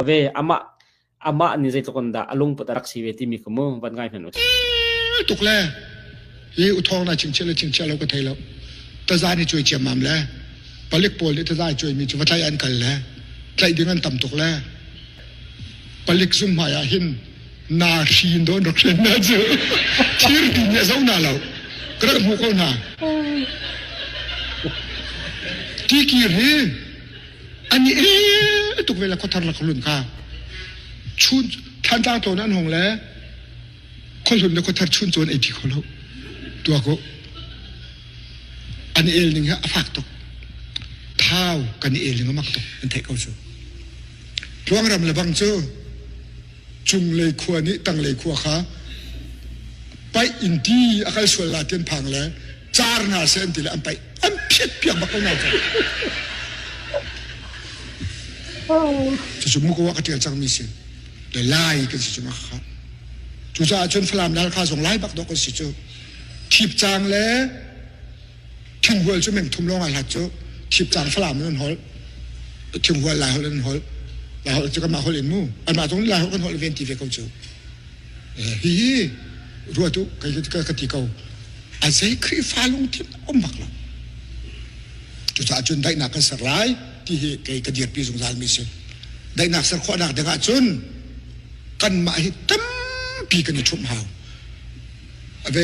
ave ama ni zai tokonda alung putarak siwe ti mi komo ban ngai phen tục le ye u thong na ching chelo ko thailo ta za ni choi chem mam le palik pol ni ta za choi mi chu wathai an kal le tlai ding an tam tuk le palik zum ma ya hin na shin don ro chen na chu thir ni ne zau na lo kra mu ko na ti ki ri ani tục vela ko thar la khulun ka chun than ta to nan hong leคนรุ่นนี้ก็ทัดชุนโจนไอที่เขาแล้วตัวก็อันนี้เอลนึงฮะฝากตกเท้ากันเอลนึงก็มักตกเป็นเทคเอาชูพวงรำเลยบางเจ้าจุงเลยขัวนี้ตั้งเลยขัวขาไปอินดี้อาการส่วนลาเตียนพังแล้วจาร์นาเซนติละอันไปอันเพียดเพียงบักเอาหน้ากันจะจุ่มมุกว่ากันเตียนจังมีเสียงแต่ไล่กันสิจุ่มขาจูจ่าจนฝรั่งนั้นข้าส่งไล่บักดอกกันสิจูทิบจางแล้วถึงหัวจะเหม่งทุ่มลงอะไรจูทิบจางฝรั่งนั่นหอลถึงหัวลายหอลนั่นหอลลายหอลจะกันมาหอลเอ็นมูอันมาตรงนี้ลายหอลกันหอลเวนตีเวกจูฮีรัวตุกติเกาอาศัยครีฟ้าลงทิมอมบักละจูจ่าจนได้หนักกันสักหลายที่เกยกระเดียดปีสงสารมิเซนได้หนักสักข้อหนักเด็กจนกันมาให้เต็มปีกันชุ่มหาวเว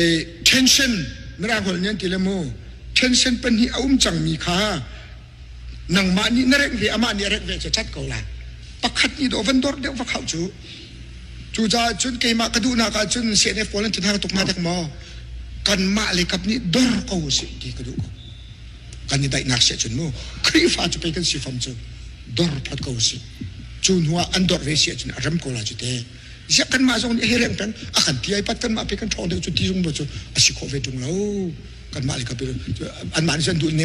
tension ไม่ได้คนนี้ตีละโม tension เป็นที่อุ้มจังมีค่าหนังมานี่นเร็กเวอามานี่เร็กเวจะชัดเกาละปักขัดนี่โดนดอร์เดี๋ยวฟักเขาจูจ่าจนเกยมากระดูนักจนเสียเนฟพอลันจนหางตกมาจากหมอกันมาเลยกับนี่ดอร์เขาสิที่กระดูกันนี่ได้นักเสียจนโมครีฟ้าจะไปกันสิฟัมจูดอร์พัดเขาสิจูนหัวอันดอร์เวเสียจนอารมณ์เขาละจุดเตsiap kan masuk ni hereng kan akan tiai pat kan mak pekan thong de chu ti jung bo chu asiko ve tung lo kan mak le ka pe an man san du ne